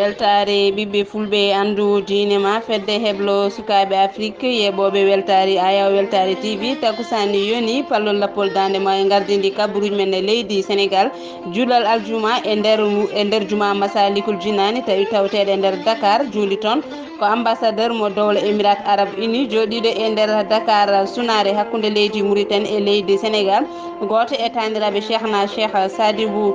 weltare ɓiɓɓe fulɓe andu diine ma fedde heblo sukaɓe afrique yeɓoɓe weltari ayaw weltare tv takusani yoni pallol lappol dande ma e gardidi kabruji men e leydi sénégal juulal aljuma e nder juma masalikul jinani tawi tawteɗe e nder dakar juuli toon ko ambassadeur mo dowla émirat arabe uni joɗiɗo e nder dakar sunare hakkude leydi mauritanie e leydi sénégal goto e taniraɓe cheikh sadibou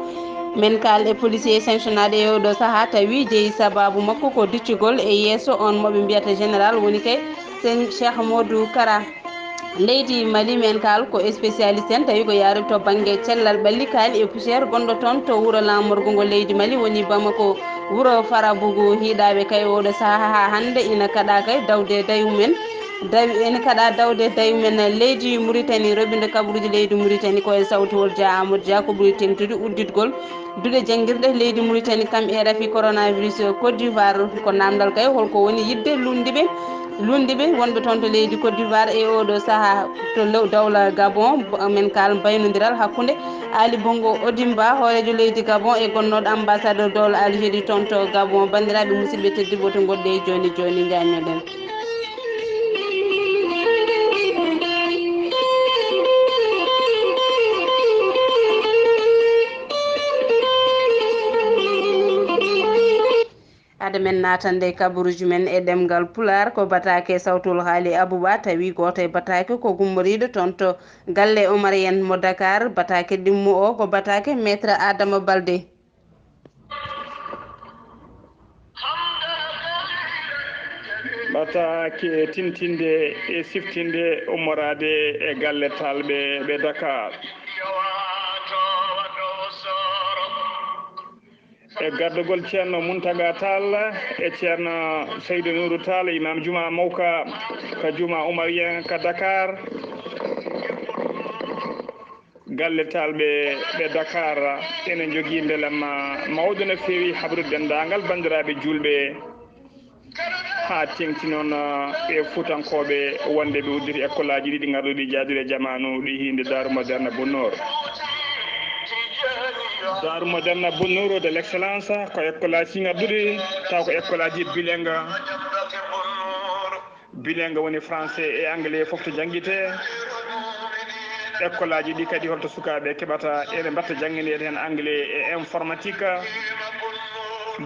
men kal e policier sanctionnaɗo e oɗo saaha tawi jeeyi sababu makko ko diccugol e yesso on moɓe mbiyata général woni kay sen cheikh modou kara leydi mali men kal ko spécialiste en tawi ko yarude to banggue cellal ɓalli kaali e poussiére gonɗo toon to wuuro lamorgo ngo leydi mali woni bamako wuuro farabougou hiiɗaɓe kay oɗo saaha ha hande ina kaɗa kay dawde daymumen ene kaɗa dawde daymumen leydi mauritanie roɓinde kabaruji leydi mauritanie koye sawtowol dia amadou dia ko ɓuuri tengtude udditgol duuɗe jangguirɗe leydi mauritanie kam e rafi coronavirus côte d'ivoire ko namdal kay holko woni yidde lundiɓe wonɓe toon to leydi côte d'ivoire e oɗo saaha to dawla gabon men kal baynodiral hakkude ali bongo odimba hoorejo leydi gabon e gonnoɗo ambassadeur dowla algérie toon to gabon bandiraɓe musidɓe tedduɓe to gonɗe e joni jañoɗen ade men natande kabaruji men e ɗemgal pular ko batake sawtol haali abouba tawi goto e batake ko gummoriɗo toon to galle Omar en mo Dakar batake ɗimmo o ko batake maître Adama Baldé batake tintinde e siftinde ummorade e galle talɓe ɓe Dakar e gardugol ceerno Mountaga Tall e ceerno Seydou Nourou Tall imam juma mawka ka juma oumarien ka Dakar galle talɓe ɓe Dakar ene jogui beelam mawɗo no fewi habrude dendagal bandiraɓe julɓe ha tengti noon e fuutankoɓe wonde ɓe udditi école aji ɗiɗi garɗuɗi jaadude jamanu ɗi hinde Darou Moderne Bonnor Darou Moderne Bonnor de l' excellence ko école aji garɗuɗi taw ko école aji bilingue woni français et anglais foof to jangguite école aji ɗi kadi holto sukaɓe keɓata ene mbatta jangguinede hen anglais et informatique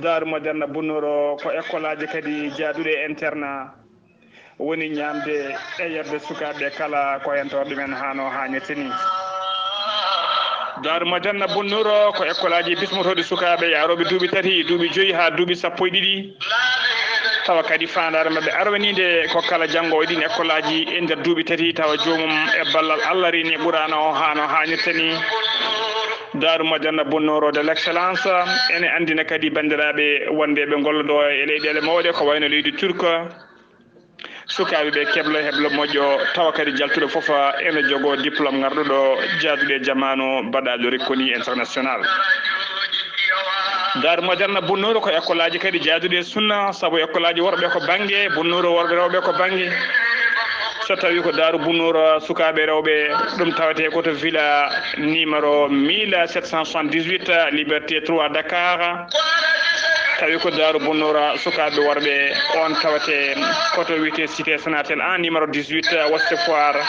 Darou Moderne Bonnor ko école aji kadi jaaduɗe internat woni ñamde e yerde sukaɓe kala ko hen tawat ɗumen hano hannirta ni Darou Moderne Bonnor ko école aji bismotoɗe sukaɓe yaroɓe duuɓi 3 duuɓi 5 ha duuɓi 12 tawa kadi fandare mabɓe arwanide ko kala janggo e ɗin école aji e nder duuɓi 3 tawa jomum e ballal Allah rini ɓurano o hano hannirta ni Darou Moderne Bonnor de l' excellence ene andina kadi bandiraɓe wonde ɓe gollodo e leyɗele mawɗe ko wayno leydi turque sukaɓeɓe keblo heblo moƴƴo tawa kadi jaltuɗo foof ene jogo diplôme garɗuɗo jaaduɗe jamanu baɗaɗo recconi international Darou Moderne Bonnor ko école aji kadi jaaduɗe sunna saabu école aji worɓe ko banggue Bonnor worɓe rewɓe ko banggue so tawi ko Darou Bonnor sukaɓe rewɓe ɗum tawete koto villa numéro 1778 liberté 3 Dakar tawi ko Darou Bonnor sukaɓe worɓe on tawate koto wiyete cité Sonatel en numéro 18 Ouest Foire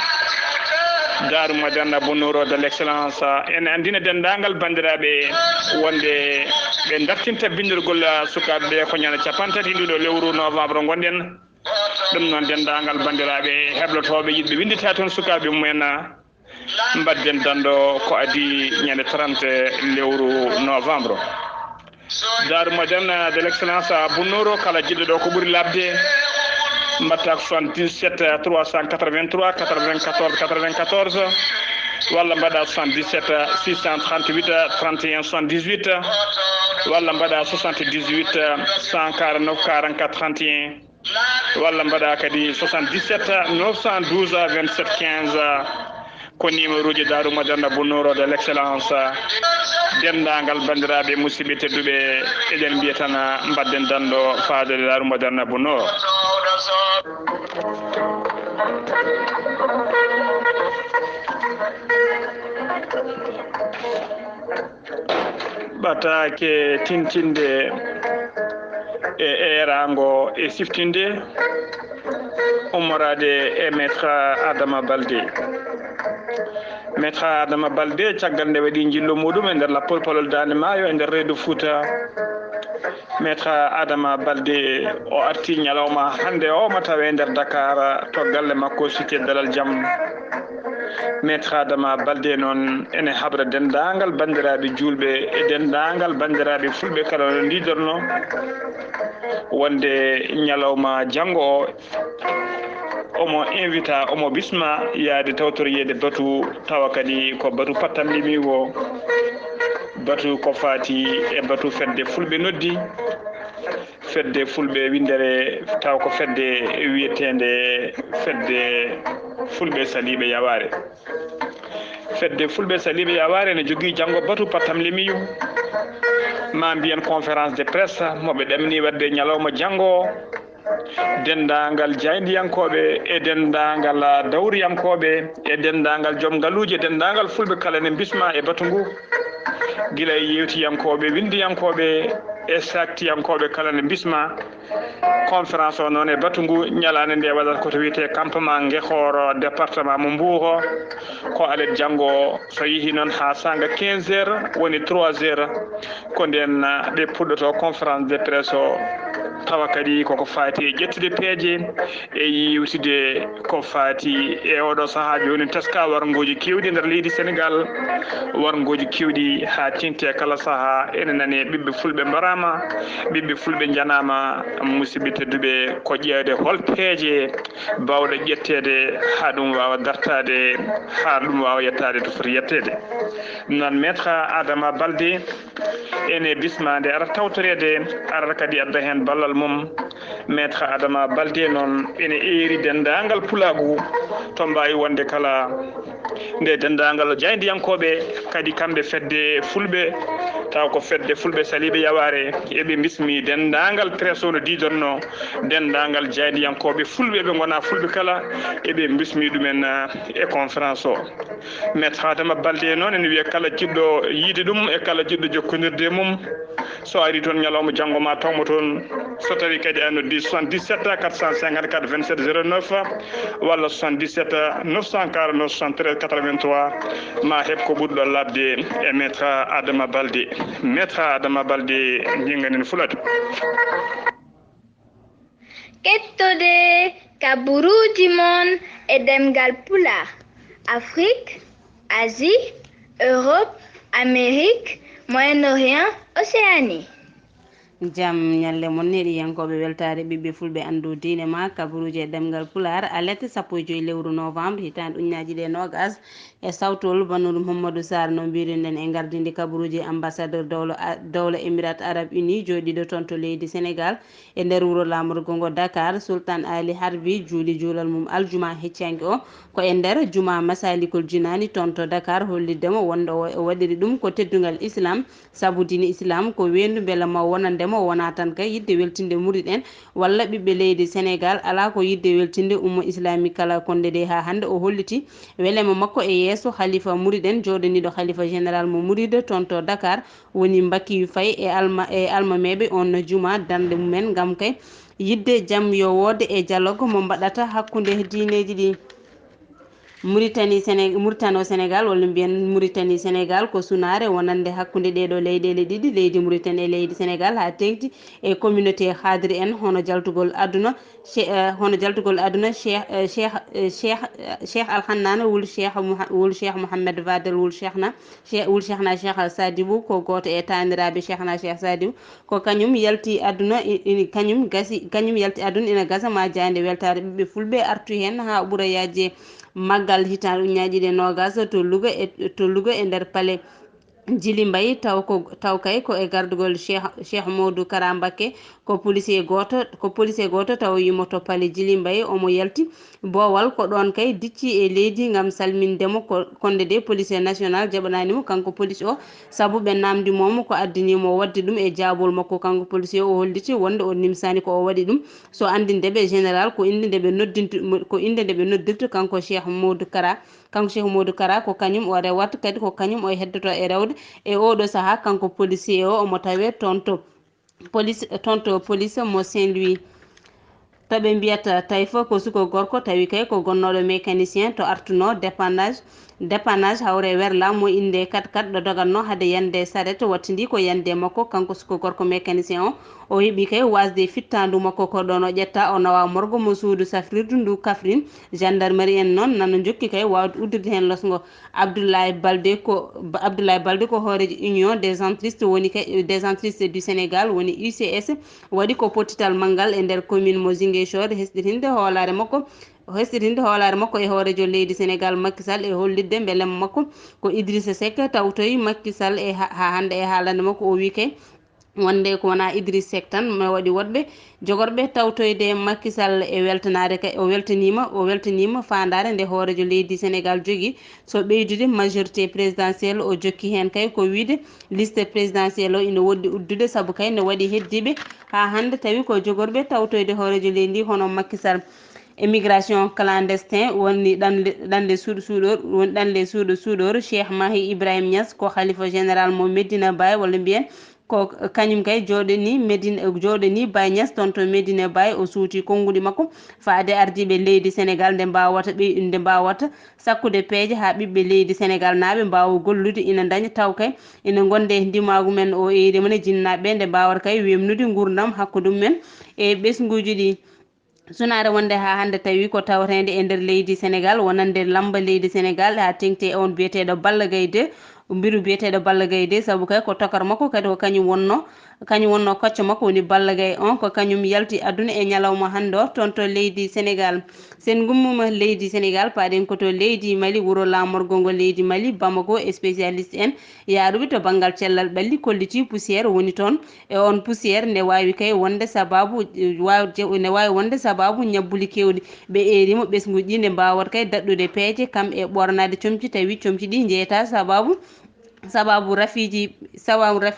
Darou Moderne Bonnor de l' excellence ene andina dendagal bandiraɓe wonde ɓe dartinta bindirgol sukaɓeɓe ko ñande 50 nduɗo lewru novembre gonɗen ɗum noon dendagal bandiraɓe heblotoɓe yiɗɓe windita toon sukaɓe mumen mbadden dando ko adi ñande 30 lewru novembre Darou Moderne de l' excellence Bonnor kala jiɗɗo ɗo ko ɓuuri labde mbatta 77 383 94 94 walla mbaɗa 77 638 31 78 walla mbaɗa 78 149 44 31 walla mbaɗa kadi 77 912 27 15 ko numéro uji Darou Moderne Bonnor de l' excellence dendagal bandiraɓe musidɓe tedduɓe eɗen mbiya tan mbadden dando faadede Darou Moderne Bonnor batake tintinde e erango e siftinde ummorade e maître Adama Baldé. Maître Adama Baldé caggal nde waɗi jillo muɗum e nder lappol palol Dande Maayo e nder reedu Fouta. Maître Adama Baldé o arti ñalawma hande o mo tawe nder Dakar to galle makko cité Dalal Jaam. Maître Adama Baldé noon ene habra dendagal bandiraɓe julɓe e dendagal bandiraɓe fulɓe kala no liderno wonde ñalawma janggo o omo invita omo bisma yaade tawtoriyede batu tawa kadi ko batu pattam limigo batu ko fati e batu fedde fulɓe noddi fedde fulɓe windere taw ko fedde wiyetende fedde fulɓe saliɓe yaware. Fedde fulɓe saliɓe yaware ne jogui janggo batu pattam limiyu ma mbiyen conférence de presse moɓe ɗamni wadde ñalawma janggo dendagal jayndiyankoɓe e dendagal dawriyankoɓe e dendagal joom ngaaluji e dendagal fulɓe kala ne bisma e batu ngu guila e yewtiyankoɓe windiyankoɓe e saktiyankoɓe kala ne bisma conférence o noon e batu ngu ñalande nde waɗata koto wiyete campement Ngexor département mo Mbour ko alet janggo so yeehi noon ha sanga 15 heures woni 3 heures ko nden ɓe puɗɗoto conférence de presse o tawa kadi koko fati e ƴettude peeje e yiwtide ko fati e oɗo saaha joni teska wargoji kewɗi nder leydi Sénégal wargoji kewɗi ha tinte kala saaha ene nani ɓiɓɓe fulɓe mbarama ɓiɓɓe fulɓe janama musidɓe tedduɓe ko ƴeewde hol peeje bawɗe ƴettede ha ɗum wawa dartade ha ɗum wawa yettade to foti yettede. Non maître Adama Baldé ene bismade ara tawtorede ara kadi adda hen ballal mum. Maître Adama Baldé noon ene eeri dendagal pulagu to mbawi wonde kala nde dendagal jayndiyankoɓe kadi kamɓe fedde fulɓe taw ko fedde fulɓe saliɓe yaware eɓe bismi dendagal presse o no didonno dendagal jayndiyankoɓe fulɓe ɓe gona fulɓe kala eɓe bismi ɗumen e conférence o. Maître Adama Baldé noon ene wiya kala jiɗɗo yiide ɗum e kala jiɗɗo jokkodirde mum so ari toon ñalawma janggo ma tawmo toon so tawi kadi a noddi 77 454 27 09 walla 77 949 73 83 ma heɓ ko ɓurɗo labde e maître Adama Baldé. Maître Adama Baldé jinganen fulade kettode kaburuji mon e demgal pulaar Afrique, Asie, Europe, Amérique, Moyen-Orient, Océanie. jam ñalle mon heɗiyankoɓe weltare ɓiɓɓe fulɓe andu diine ma kabaruji e ɗemgal pular alette 15 lewru novembre hitande ujunaji ɗe nogas e sawtol bannuɗo Mamadou Sarr no mbiruɗen e gardinde kabaruji ambassadeur dawla émirate arabe uni joɗiɗo toon to leydi Sénégal e nder wuuro lamorgo ngo Dakar. Sultan Ali Harbi juuli juulal mum aljuma heccangue o ko e nder juma Masalikul Jinani toon to Dakar holliddemo wonde o waɗiri ɗum ko teddugal islam saabu dine islam ko wendu beela ma wonandemo wona tan kay yidde weltinde murid en walla ɓiɓɓe leydi Sénégal ala ko yidde weltinde umma islamique kala konde de ha hande o holliti welema makko e yesso khalifa murid en joɗaniɗo khalifa général mo murid toon to Dakar woni Mbakiyu Faye e almameɓe on juma darde mumen gam kay yidde jaam yo wode e dialogue mo mbaɗata hakkude diineji ɗi. Mauritanie Sénégal walla mbiyen Mauritanie Sénégal ko sunare wonande hakkude ɗeɗo leyɗele ɗiɗi leydi Mauritanie e leydi Sénégal ha tengti e communauté hadri en hono jaltugol aduna cheikh Alhannan wul cheikh Mouhamed Vadel wul cheikhna cheikh Sadibou ko goto e taniraɓe cheikhna cheikh Sadibou ko kañum yalti aduna kañum yalti aduna ina gasa ma jande weltare ɓiɓɓe fulɓe artu hen ha ɓuura yajje maggal hitande ujunaji ɗe nogas to Louga e nder paale Djily Mbaye taw kay ko e gardugol cheikh Modou Kara Mbacké ko policier goto taw yimoto paale Djily Mbaye omo yalti boowal ko ɗon kay dicci e leydi gam salmindemo konde de policier national jaɓananimo kanko police o saabu ɓe namdimomo ko addinimo wadde ɗum e jaabol makko kanko policier o holliti wonde o nimsani ko o waɗi ɗum so andindeɓe général ko inde ndeɓe noddirta kanko cheikh Modou Kara ko kañum o rewata kadi ko kañum o heddoto e rewde e oɗo saaha kanko policier o omo tawe toon to police tonto police mo Saint-Louis to ɓe mbiyata tawi fof ko suko gorko tawi kay ko gonnoɗo mécanicien to artuno dépannage hawre werla mo inde 4x4 ɗo doganno hade yande saret wattidi ko yande makko kanko suko gorko mécanicien o heeɓi kay wasde fittandu makko ko ɗon o ƴetta o nawa morgo mo suudu safrirdu ndu Kaffrine gendarmerie en noon nano jokki kay wawde uddirde hen losgo Abdoulaye Baldé ko hoorejo union des centristes woni kay des centristes du Sénégal woni UCS waɗi ko pottital manggal e nder commune mo Ziguinchor hesɗitinde hoolare makko e hoorejo leydi Sénégal Macky Sall e hollidde beelema makko ko Idrissa Seck tawtoyi Macky Sall e ha hande e haalande makko o wi kay wonde ko wona Idriss Seck tan ma waɗi woɗɓe jogorɓe tawtoyde Macky Sall e weltanade kay o weltanima fandare nde hoorejo leydi Sénégal jogui so ɓeydude majorité présidentielle o jokki hen kay ko wiide liste présidentielle o ina woɗɗi uddude saabu kay ne waɗi heddiɓe ha hande tawi ko jogorɓe tawtoyde hoorejo leydi ndi hono Macky Sall immigration clandestin woni ɗanle suuɗo suuɗor Cheikh Mahi Ibrahima Niass ko khalifa général mo Medina Baye walla mbiyen ko kañum kay jooɗani Baye Niass toon to Medina Baye o suuti konngudi makko faade ardiɓe leydi Sénégal nde mbawata sakkude peeje ha ɓiɓɓe leydi Sénégal naaɓe mbawa gollude ina daña taw kay ina gonde ndimagu men o eeri men jinnaɓe nde mbawata kay wemnude gurdam hakkude mumen e ɓesguji ɗi sunare wonde ha hande tawi ko tawrede e nder leydi Sénégal wonande lamba leydi Sénégal ha tengti on biyeteɗo Balla Gaye 2 mbiru biyeteɗo Balla Gaye 2 saabu kay ko tokar makko kadi ko kañum wonno kocco makko woni Balla Gaye 1 ko kañum yalti aduna e ñalawma hande o toon to leydi Sénégal sen gummuma leydi Sénégal paɗen koto leydi Mali wuuro lamorgo ngo leydi Mali Bamako e spécialiste en yaaruɓe to banggal cellal ɓalli kolliti poussiére woni toon e on poussiére ne wawi kay wonde sababu ñabbuli kewɗi ɓe eerima ɓesguji ɗi nde mbawata kay dadɗude peeje kam e ɓornade comci tawi comci ɗi jeeyata sababu rafiji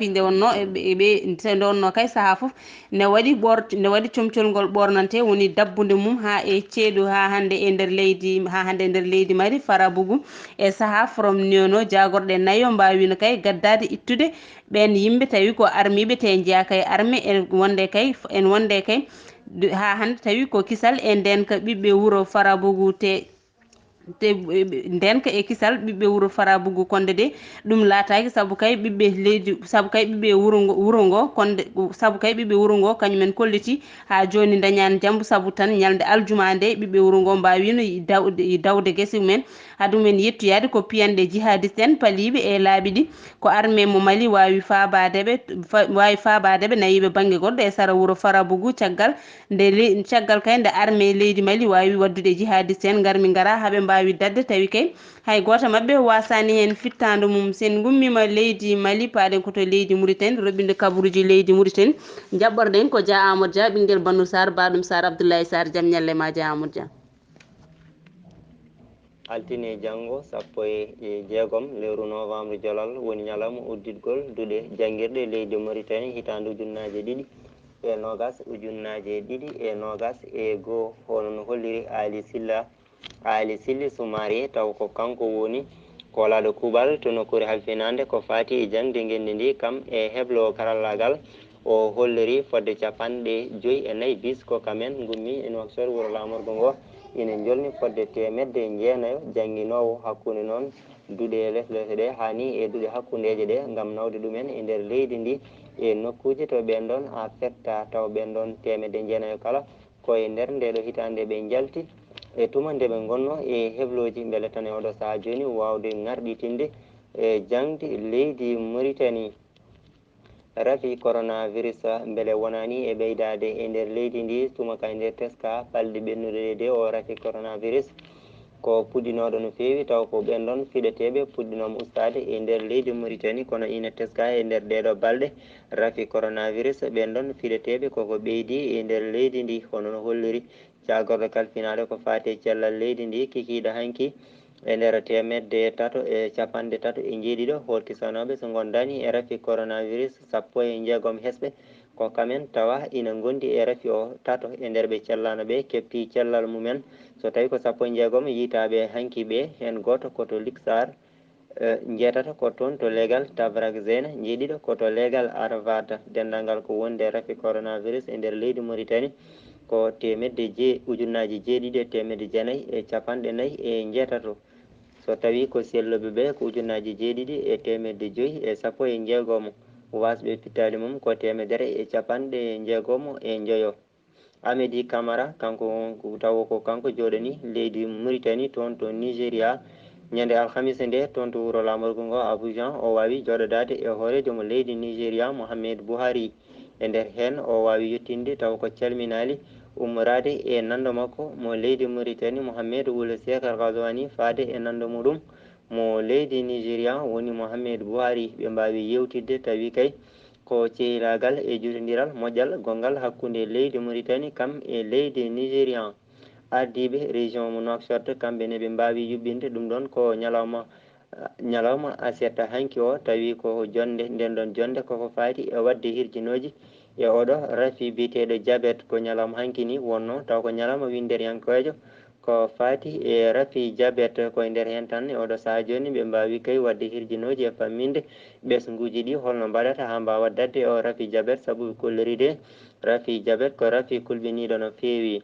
nde wonno ɓe nde wonno kay saaha foof ne waɗi comcol ngol ɓornante woni dabbude mum ha e ceeɗu ha hande e nder leydi Mali Farabougou e saaha from Niono jagorɗe nayyo mbawino kay gaddade ittude ɓen yimɓe tawi ko armiɓe te jeeya kay armé en wonde kay ha hande tawi ko kisal e ndenka ɓiɓɓe wuuro Farabougou te ndenka e kisal ɓiɓɓe wuuro Farabougou konde de ɗum laataki saabu kay ɓiɓɓe wuuro ngo kañumen kolliti ha joni dañani jambu saabu tan ñalde aljuma nde ɓiɓɓe wuuro ngo mbawino dawde guese mumen haɗumen yettoyade ko piyanɗe jihadiste en paaliɓe e laaɓi ɗi ko armé mo Mali wawi fabadeɓe nayiɓe banggue goɗɗo e sara wuuro Farabougou caggal kay nde armé leydi Mali wawi waddude jihadiste en garmi gara haaɓe mbawi dadde tawi kay hay goto mabɓe wasani hen fittandu mum sen gummima leydi Mali paɗen koto leydi Mauritanie roɓinde kabaruji leydi Mauritanie jaɓɓorɗen ko Dia Amadou Dia ɓinguel Bannou Sar baɗum Sar Abdoulaye Sar jaam ñalle ma Dia Amadou Dia altine janngo 16 lewru novembre jolal woni ñalawma udditgol duuɗe janguirɗe leydi Mauritanie hitande ujunnaje ɗiɗi e nogas e goo hono no holliri Ali Silli Soumari taw ko kanko woni kolaɗo kuuɓal to nokkure halfinande ko fati e jangde ngendi ndi kam e heblo karallagal o holliri fodde 54 bis ko kamen gummi e Nouakchott wuuro lamorgo ngo ina jolni fodde 100 jangguinowo hakkude noon duuɗe leflese ɗe hani e duuɗe hakkudeje ɗe gam nawde ɗumen e nder leydi ndi e nokkuji to ɓen ɗon ha fetta taw ɓen ɗon 100 kala koye nder ndeɗo hitande ɓe jalti e tuma nde ɓe gonno e hebloji beele tan e oɗo saaha joni wawde ngarɗitinde e jangde leydi Mauritanie rafi coronavirus beele wonani e ɓeydade e nder leydi ndi tuma ka nder teska ɓalɗe ɓennude de o rafi coronavirus ko puɗɗinoɗo no fewi taw ko ɓen ɗon fiɗeteɓe puɗɗinoma ustade e nder leydi Mauritanie kono ina teska e nder ɗeɗo balɗe rafi coronavirus ɓen ɗon fiɗeteɓe koko ɓeydi e nder leydi ndi hono no holliri jagorɗo kalfinade ko fati cellal leydi ndi kikiɗe hanki e nder 350 e jeeɗiɗo holkisanoɓe so gondani e rafi coronavirus 16 hesɓe ko kamen tawa ina gondi e rafi o tato e nder ɓe cellano ɓe kepti cellal mumen so tawi ko 16 yitaɓe hanki ɓe hen goto koto Luxar jeetata ko toon to legal tabrak zena jeeɗiɗo koto legal arvata dendangal ko wonde rafi coronavirus e nder leydi Mauritanie ko ujunnaji jeeɗiɗi e temedde jeenayyi e capanɗe nayyi e jeetato so tawi ko selloɓe ɓe ko ujunnaji jeeɗiɗi e temedde joyyi e sappo e jeegomo wasɓe pittali mum ko temedere e capanɗe jeegomo e joyo. Amedy Camara kanko taw ko kanko jooɗani leydi Mauritanie toon to Nigéria ñande alhamis nde toon to wuuro lamorgo ngo Abidjan o wawi joɗodade e hoorejo mo leydi Nigéria Mouhammadu Buhari e nder hen o wawi yettinde taw ko calminali ummorade e nando makko mo leydi Mauritanie Mouhammadu Ould Cheikh El Ghazouani faade e nando muɗum mo leydi Nigéria woni Mouhammadu Buhari ɓe mbawi yewtidde tawi kay ko cehilagal e jutodiral moƴƴal gongal hakkude leydi Mauritanie kam e leydi Nigéria. Ardiɓe région mo Nouakchott kamɓene ɓe mbawi yuɓɓinde ɗum ɗon ko ñalawma asetta hanki o tawi ko jonde nden ɗon jonde koko fati e wadde hirjinoji e oɗo rafi biteɗo diabète ko ñalawma hanki ni wonno taw ko ñalawma winderyankojo ko fati e rafi diabète koye nder hen tan e oɗo saaha joni ɓe mbawi kay wadde hirjinoji e famminde ɓesguji ɗi holno mbaɗata ha mbawa dadde o rafi diabète saabu kolloride rafi diabète ko rafi kulɓiniɗo no fewi.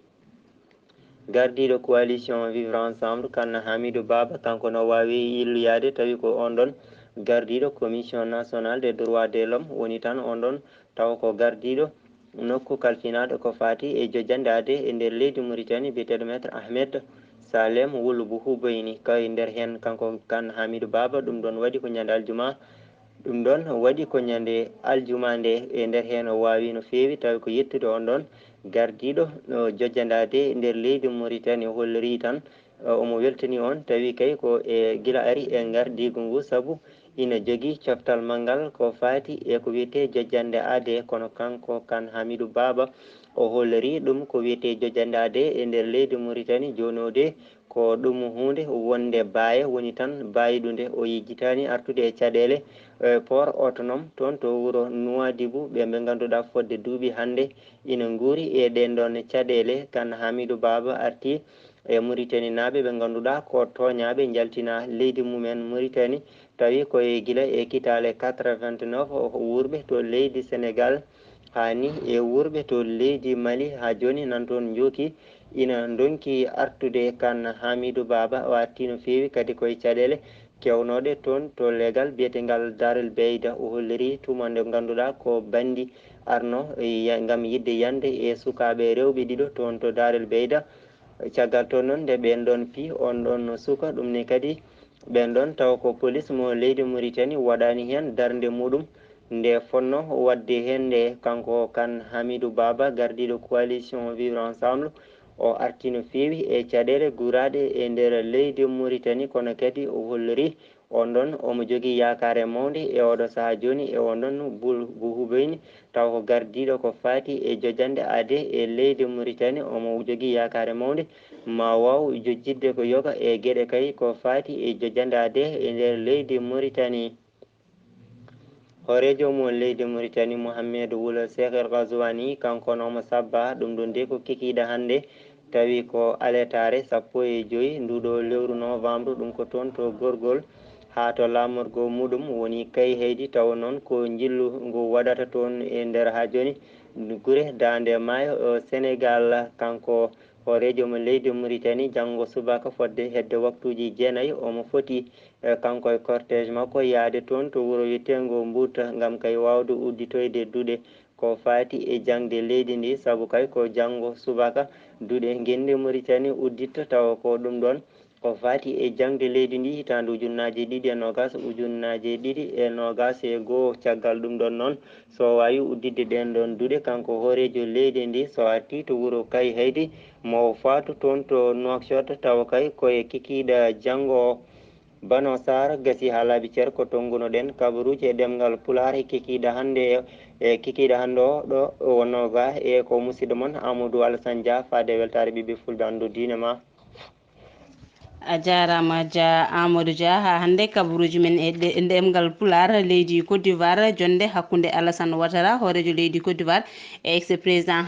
Gardiɗo coalition vivre ensemble Kane Hamidou Baba kanko no wawi yilloyade tawi ko on ɗon gardiɗo commission nationale des droits de l'homme woni tan on ɗon taw ko gardiɗo nokku kalfinaɗo ko fati e jojjande ade e nder leydi Mauritanie biyeteɗo maître Ahmed Salem Wulu Boubeyni kay nder hen kanko Kane Hamidou Baba ɗum ɗon waɗi ko ñande aljuma ɗum ɗon waɗi ko ñande aljuma nde e nder hen o wawi no fewi tawi ko yettude on ɗon gardiɗo no jojjandade nder leydi Mauritanie holliri tan omo weltani on tawi kay ko e gila ari e gardigu ngu saabu ina jogui coftal manggal ko fati e ko wiyete jojjande ade kono kanko Kane Hamidou Baba o holliri ɗum ko wiyete jojjande ade e nder leydi Mauritanie joni o de ko ɗum hunde wonde baaye woni tan bayiɗude o yejjitani artude e caɗele port autonome toon to wuuro Nouadhibou ɓe ganduɗa fodde duuɓi hande ina guuri e ɗen ɗon caɗele Kane Hamidou Baba arti e Mauritanie naaɓe ɓe ganduɗa ko toñaɓe jaltina leydi mumen Mauritanie tawi koye guila e kitale 89 wurɓe to leydi Sénégal hani e wurɓe to leydi Mali ha joni nan toon jooki ina donki artude Kane Hamidou Baba o arti no fewi kadi koye caɗele kewnoɗe toon to legal biyetegal Darel Beyda o holliri tuma nde ganduɗa ko bandi arno gam yidde yande e sukaɓe rewɓe ɗiɗo toon to Darel Beyda caggal toon noon nde ɓen ɗon pi on ɗon suka ɗum ni kadi ɓen ɗon taw ko police mo leydi Mauritanie waɗani hen darde muɗum nde fonno wadde hen nde kanko Kane Hamidou Baba gardiɗo coalition vivre ensemble o arti no fewi e caɗele guuraɗe e nder leydi Mauritanie kono kadi o holliri on ɗon omo jogui yakare mawde e oɗo saaha joni e on ɗon Boubeyni taw ko gardiɗo ko fati e jojjande ade e leydi Mauritanie omo jogui yakare mawde ma waw jojjidde ko yoga e gueɗe kay ko fati e jojjande ade e nder leydi Mauritanie. Horejo mo leydi Mauritanie Mouhammadu Ould Cheikh El Ghazouani kanko nomo sabba ɗum ɗon de ko kikiɗe hande tawi ko aletare 15 nduɗo lewru novembre ɗum ko toon to gorgol ha to lamorgo muɗum woni kay heydi taw noon ko jillu ngu waɗata toon e nder ha joni guure dande maayo Sénégal kanko horejo mo leydi Mauritanie janggo subaka fodde hedde waktuji 9 omo foti kanko e cortége makko yaade toon to wuuro wiyetego Mbouta gam kay wawde udditoyde duuɗe ko fati e jangde leydi ndi saabu kay ko janggo subaka duuɗe gende Mauritanie udditta tawa ko ɗum ɗon ko fati e jangde leydi ndi hitande ujunnaje ɗiɗi e nogas ujunnaje ɗiɗi e nogas e goho caggal ɗum ɗon noon so wawi uddidde ɗen ɗon duuɗe kanko horejo leydi ndi so arti to wuuro kay heydi mo fatu toon to Nouakchott tawa kay koye kikiɗe janggo Bano Sar gasi ha laaɓi ceer ko tongunoɗen kabaruji e ɗemgal Pulaar e kikiɗe hande o ɗo wonno ga e ko musidɗo moon Amadou Alassane Dia faade weltare ɓiɓɓe fulɓe andu diine ma. a jarama Dia Amadou Dia ha hande kabaruji men e ndemgal pular leydi Côte d'Ivoire jonde hakkunde Alassane Ouattara horejo leydi Côte d'Ivoire e ex président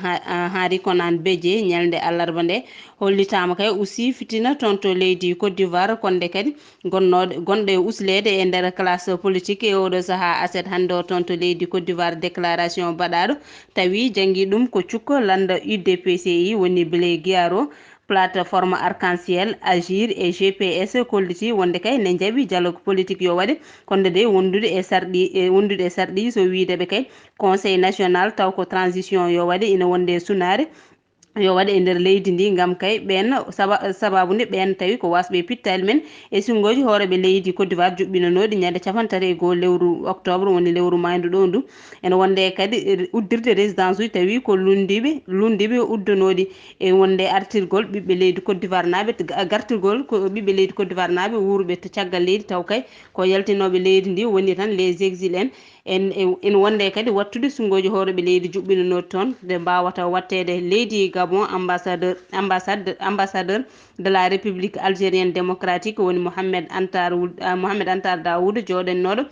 Henri Konan Bédié ñalde allarba nde hollitama kay aussi fitina toon to leydi Côte d'Ivoire konde kadi gonɗo uslede e nder classe politique e oɗo saaha aset hande o toon to leydi Côte d'Ivoire déclaration baɗaɗo tawi jangui ɗum ko cukko landa UDPCI woni Blé Guiaro plateforme arc-en-ciel agir et GPS kolliti wonde kay ne jaaɓi dialogue politique yo waɗe konde de wondude e sarɗi so wideɓe kay conseil national taw ko transition yo waɗe ina wonde sunare yo waɗe e nder leydi ndi gam kay ɓen sababu nde ɓen tawi ko wasɓe pittali men e singoji hooreɓe leydi Côte d'Ivoire juɓɓinanoɗi ñande capantati e goho lewru octobre woni lewru maydu ɗo ndu ene wonde kadi uddirde résidence uji tawi ko lundiɓe uddanoɗi e wonde artirgol ɓiɓɓe leydi Côte d'Ivoire naaɓe gartirgol ko ɓiɓɓe leydi Côte d'Ivoire naaɓe wuurɓe to caggal leydi taw kay ko yaltinoɓe leydi ndi woni tan les exil en wonde kadi wattude sungoji hooreɓe leydi juɓɓinanoɗi toon nde mbawata wattede leydi Gabon ambassadeur de la République algérienne démocratique woni Mohamed Antar Daoud joɗennoɗo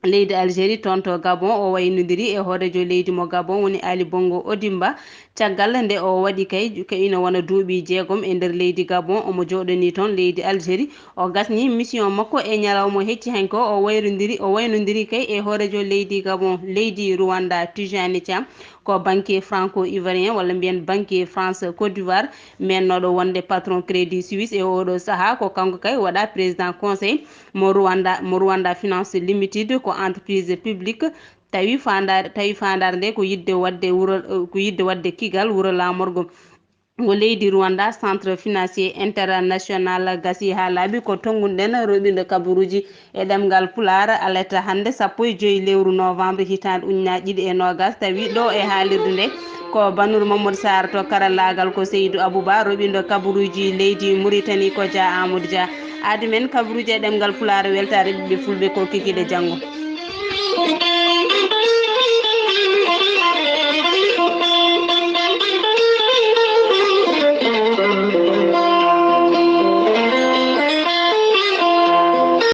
leydi Algérie toon to Gabon o waynodiri e hoorejo leydi mo Gabon woni Ali Bongo Odimba caggal nde o waɗi kay ina wona duuɓi 6 e nder leydi Gabon omo joɗani toon leydi Algérie o gasni mission makko e ñalawma hecci hanko o waynodiri kay e hoorejo leydi Gabon leydi Rwanda Tijani Thiam ko banquier franco ivoirien walla mbiyen banquier France Côte d'Ivoire mennoɗo wonde patron crédit suisse e oɗo saaha ko kanko kay waɗa président conseil mo Rwanda finance limited ko entreprise publique tawi fandare nde ko yidde wadde Kigal wuuro lamorgo ngo leydi Rwanda centre financier international gasi ha laaɓi ko tonguɗen roɓindo kabaruji e ɗemgal pular aletta hande 15 lewru novembre hitande ujunaje 2020 tawi ɗo e haalirde nde ko Bannour Mamadou Sarr to karallagal ko Seydou Abouba roɓindo kabaruji leydi Mauritanie ko Dia Amadou Dia adi men kabaruji e ɗemgal pular weltare ɓiɓɓe fulɓe ko kikiɗe janggo